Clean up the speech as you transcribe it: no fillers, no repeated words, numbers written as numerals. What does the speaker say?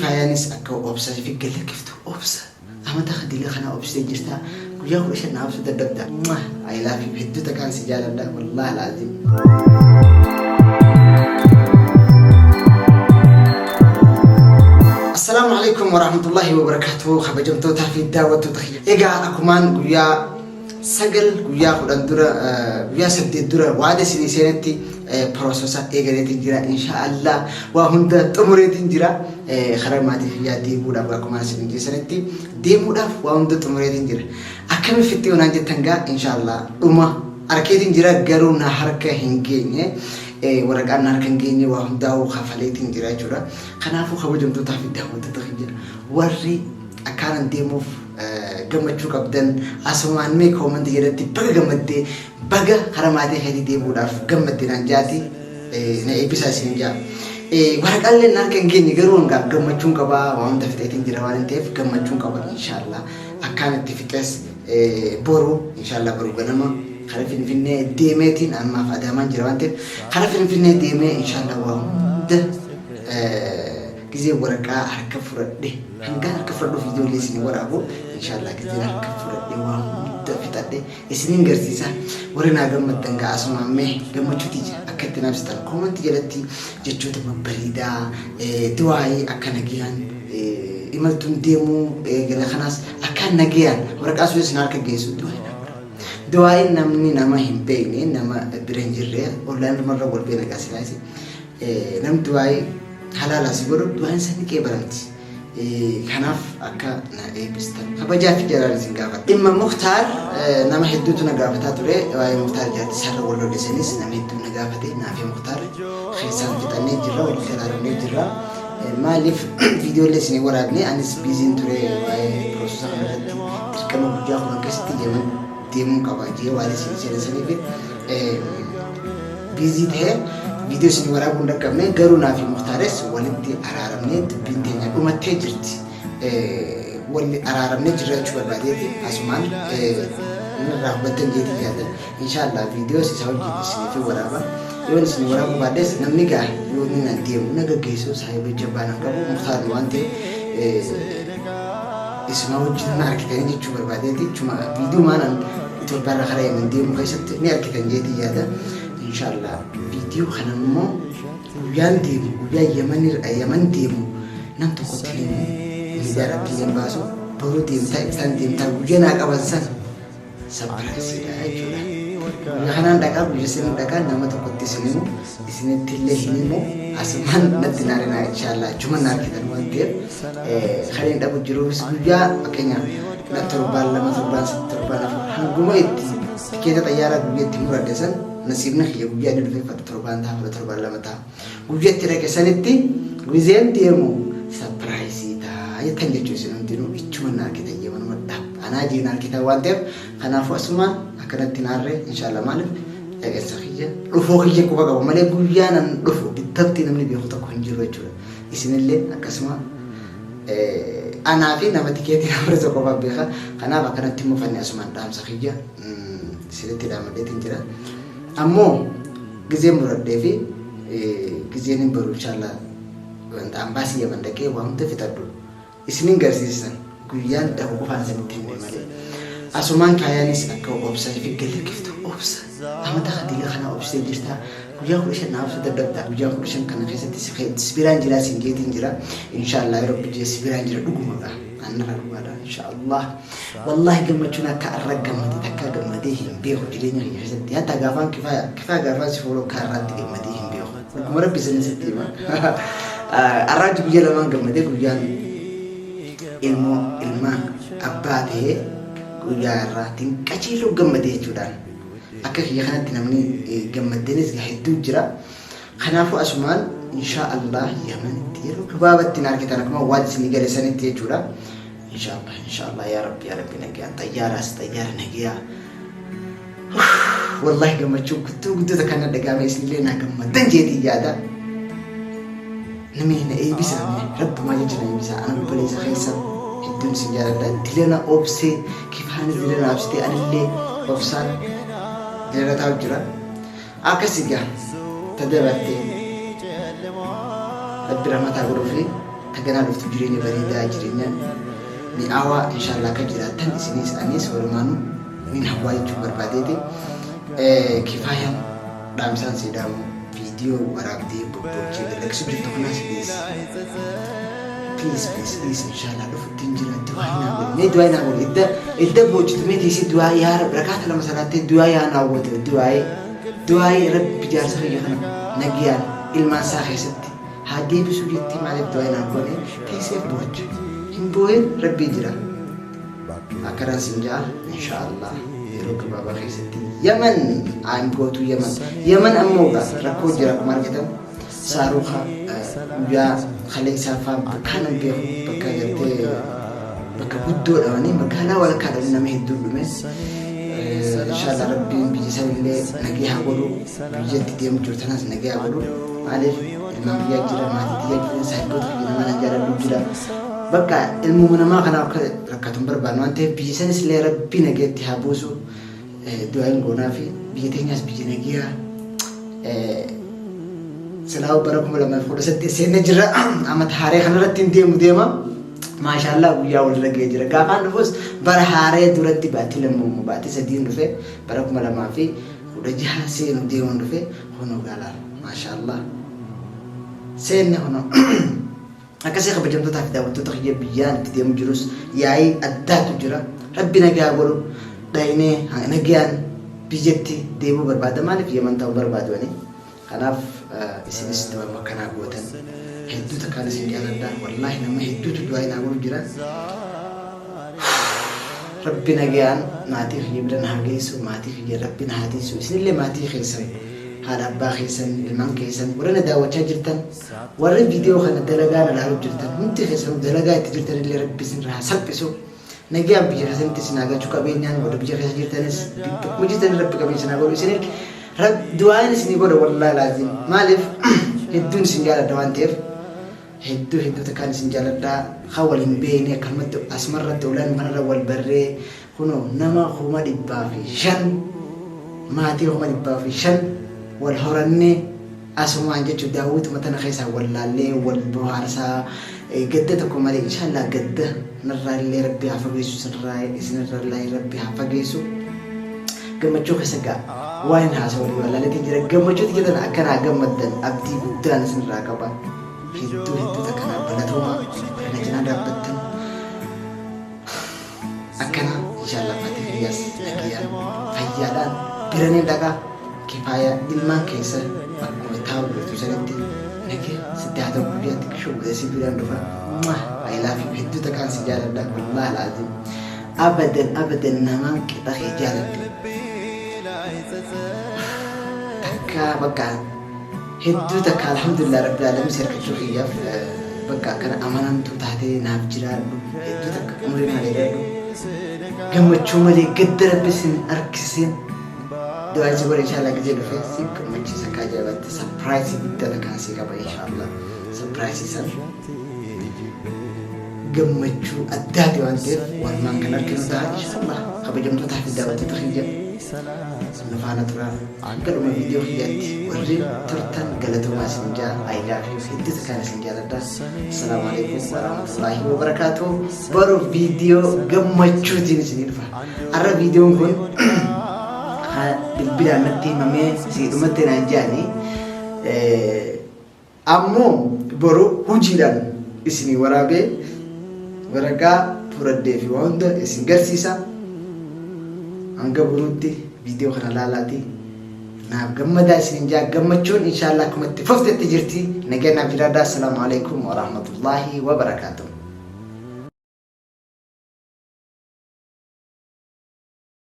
كايانس أكو أبصر في قلة كفتو أبصر أما تاخد لي خنا أبصر جرتا ويا وش أنا أبصر دبدا I love you هدوتا كان سجال الله والله العظيم. السلام عليكم ورحمة الله وبركاته. خبجمتو تافي الدعوة تخيل إيجا أكمان ويا سجل ويا خدان درا ويا سبت درا وعد سنتي بروسوسات إيجا تنجرا إن شاء الله وهندا تمر تنجرا خرج ما تفيا دي بودا بكمان سنتي دي بودا وهندا تمر تنجرا أكمل فتي ونانجي تنجا إن شاء الله أركيد تنجرا جرونا حركة هنجيني ورقان ناركنجيني وهندا وخفلي تنجرا جورا خنافو خبجمتو تافي الدعوة تخيل وري أكان ديمو gammachuu qabdan asumaan mee koomantii jedhatti baga gammaddee baga haramaatee hidhii deemuudhaaf gammaddinaan jaati na eebbisaa isin jaa waraqaaleen harkaan geenye garuu hangaaf gammachuun qabaa waan hunda fixeetiin jira waan ta'eef gammachuun qaba inshaallah akkaanitti fixees boru inshaallah boru ganama kara Finfinnee deemeetiin ammaaf Adaamaan jira waan ta'eef kara Finfinnee deemee inshaallah waan hunda كذي ورقة حركة فرده هنقال حركة فرده فيديو اللي سني ورابو إن شاء الله كذي حركة فرده وهم دفتة السنين قرصيسة ورنا قمة تنقع أسمع مه قمة تيجي أكيد نفس تان كومن تجلتي جتشوت مبريدا دواعي أكان نجيان إمالتون ديمو قال خلاص أكان نجيان ورقة أسوي سنارك جيسو دواعي نمني نما هم بيني نما برينجريا ولا مرة والبينا قاسي نم دواعي حلال أسيبورو دوان سني كبرنتي خناف أكا نائبستان خبجا في جلال زنقافة إما مختار نما حدوتو نقافة توري واي مختار جات سر ولو لسنيس نما حدوتو نقافة نافي مختار خيسان تتاني جرا والخلال نجرا ما لف فيديو لسني ورابني أنس بيزين توري واي بروسوسا خمالتي تركما بجا خلان كستي يمن تيمون كواجي والي سنسي في بيزيد هي فيديو سني ورا بودا كمنه غرونا في مختارس ولدي ارارمنه بنتنا امته جرتي ولي ارارمنه جرچ برباديتي اسمان رغبتن جدي هذا ان شاء الله فيديو سيساو جدي سني في ورابا يون سني ورا بادس نمنيغا يوننا ديم نغا گيسو صاحب جبانا كبو مختار وانتي اسمه جدنا اركتني چ برباديتي چما فيديو مانن تو بار خري من ديم كيست ني اركتن جدي هذا إن شاء الله فيديو خنمو ويان ديمو ويا يمن ديمو نم تقتلين مدارة بيان باسو برو ديم تا إنسان ديم تا وجنا كابسان سبرايز يا ويا خنان دكا ويسين دكا نما تقتلسينمو إسنة تلهينمو أسمان نتنارنا إن شاء الله جمنا ناركتن وانتير خلين دابو جروس ويا أكينيا نتربال لما تربال هنقوم يدي كذا طيارة ويا تيمور دسن نسيبنا هي وجاء ندفع فتربان ده فتربان لما تا وجاء ترى كسنتي وزين ديمو سبرايزي تا يتنجي جوزين دينو يجمعنا كده يمن مدة أنا جينا كده وانتم خنا فاسما أكنت تنارة إن شاء الله مالك أجل سخية رفوقية كوبا كوبا مالك وجانا رفوق بالتبتي نمني بيخطا كونجر وجوه إسم الله أكسما أنا في نمتي كده نمرز كوبا بيخا خنا بكرة تيمو فني أسمان دام سخية سيرتي دام ده تنجرا أمو جزء مرد في جزء نبرو إن شاء الله وأنت أمباسي يا بندكي وهم تفتدو اسمين قرصيسن قيان ده هو فانز نتيم مالي أسمان كيانيس أكو أبصر في قلة كفتو أبصر أما تاخد لي خنا أبصر جرتا ويا كلشن نافس دبدا ويا كلشن كان خيسة سبيران جلا سنجيتين جرا إن شاء الله يرب جي سبيران جرا دغوما أنا رغبا إن شاء الله والله قمتنا كأرق قمتي تكا قمتيهم بيخو جليني هي حسدي حتى قافان كفاية قافان سيفولو كأرق قمتيهم بيخو مربي سنسدي ما الراجل بيجي لما قمتي قيان ilma abbaatee guyyaa irraatiin qajeeloo gammadee jechuudhaan akka kiyya kanatti namni gammadeenis hedduu jira kanaafuu asumaan insha Allah yamanitti yeroo gabaabatti argitan akkuma waan isin galeessanitti jechuudha insha Allah ya rabbi nagiyaa xayyaara nagiyaa wallahi gammachuu guddoo kana dhagaame isinillee na gammadan jeetii yaada نمينا أي بسامي رب ما يجري بسا أنا بليز خيسا هدوم سجارة دلنا أوبسي كيف هني دلنا أوبسي أنا اللي أوبسان دلنا تاوجرا أكسيجا تدبرتي الدراما تقولوا في haganaa dhuftu jireenya bareedaa jireenya mi'aawaa inshallah akka jiraatan isinis anis walumaanu min hawaa jechuu barbaadeeti kifaayaan dhaamsaan siidaamu viidiyoo waraabdee bobboochee dalagsu jirtu kanaas please inshallah dhufuttiin jira du'aa mee du'aa naa godhe idda boojjitumee tiisi du'aa yaa rab rakaata lama salaattee du'aa yaa naa godhe du'aa rabbi jaarsa kiyya kana nagiyaan ilmaan isaa keessatti haa deebisuu jetti maaliif du'aa naa godhe tiiseef boocha hin boo'een rabbii jira akkaraa siin jaa inshallah yeroo gabaabaa keessatti Yaman I'm go to Yaman ammoo rakkoo jira akkuma argitan saaruqa guyyaa khaleessaa fa'aa bakka nan beeku bakka gartee bakka guddoodha wani magaalaa walakkaadha nama hedduu dhume inshallah rabbiin biyya sanillee nagee haa godhu biyyatti deemu jirtanas nagee haa godhu maaliif ilmaan biyyaa jira maatii biyyaa jira saayibboota biyya namaa nan jaaladhu jira bakka ilmuma namaa kana akka rakkatuun barbaannu waan ta'eef biyya sanis illee rabbii nageetti haa buusu du'aan goonaa fi biyya teenyaas biyya nagiyaa silaa bara 2018 seenee jira amata haaree kanarratti hin deema maashaallah guyyaa walirra ga'ee jira gaafaan dhufus bara haaree duratti baatii lammoo baatii sadiin dhufe bara 2016 seenu deemuun dhufe hono gaalaa maashaallah seenne hono akkasii kabajamtootaa fi daawwattoota kiyya biyyaan itti deemu jirus yaa'ii addaatu jira rabbi nagaa godhu dhaynee nagaan biyyatti deemuu barbaada maaliif Yaman ta'uu barbaadu ani kanaaf isinis du'aa akkanaa gootan hedduu takkaan isin jaaladha wallahi nama hedduutu du'aa naa godhu jira rabbi nagaan maatii kiyya bira na geessu maatii kiyya rabbi na hatiisu isinillee maatii keessan haadha abbaa keessan ilmaan keessan warra na daawwachaa jirtan warra viidiyoo kana dalagaa na ilaaluu jirtan hundi keessan dalagaa itti jirtan illee rabbi isin irraa salphisu nagaan biyya keessatti isin agachuu qabeenyaan warra biyya keessa jirtanis mujjitan rabbi qabeenya isin godhu isin du'aan isin godhu wallahi laazim maaliif hedduun isin jaaladha waan ta'eef hedduu takkaan isin jaaladha haa waliin beekne akkanumatti asmarratti ulaan kanarra wal barree kuno nama 105 maatii 105 wal horannee asumaan jechuun daawwituma tana keessaa wallaallee wal bohaarsaa gadda tokko malee inshallah gadda narraa illee rabbi haa fageessu isinirraa rabbi haa fageessu gammachuu keessa gaa waan haasawaa walii wallaallee jira gammachuuti jedhan akkanaa gammaddan abdii guddaan isinirraa qaba hedduu takkanaa balatooma kana cinaa dhaabbattan akkana inshallah maatii kiyyaas nagayaan fayyaadhaan biranii dhaqaa kifaaya ilmaan keessa akkuma taa'u jirtu sanitti nagee sitti haa ta'u guyyaatti shubbilee si biraan dhufa I love you hedduu takkaan si jaaladha wallahi laazim abadan namaan qixa kee jaaladha takka bakka hedduu takka alhamdulillah rabbil alamin sirkachuu kiyyaaf bakka akkana amanamtuu taatee naaf jiraadhu hedduu takka umurii naa dheeradhu gammachuu malee gadda rabbi isin argisiin doa si boleh inshallah kerja dulu si macam sakaja buat surprise kita akan si kapa inshallah surprise isan gammachuu addaati waan ta'eef walumaan kan arginu ta'a inshallah kabajam tu ta'a daawwatee takhiyya nafaana turaa gaduma viidiyoo kiyyaatti warri turtan galatoomaa isin jaa I love you hedduu takkaan isin jaaladha assalaamu alaikum warahmatullahi wabarakatuh baru viidiyoo gammachuutiin isin dhufa arra viidiyoon kun bilbilaan natti himamee siidhumatti naan jaani ammoo boru hojiidhaan isinii waraabee waraqaa fudhadhee fi waan hunda isin garsiisa hanga boruutti viidiyoo kana laalaati naaf gammadaa isin jaa gammachuun inshallah akkuma itti fuftetti jirti nagaa naaf jiraadhaa assalaamu alaikum warahmatullahi wabarakatuh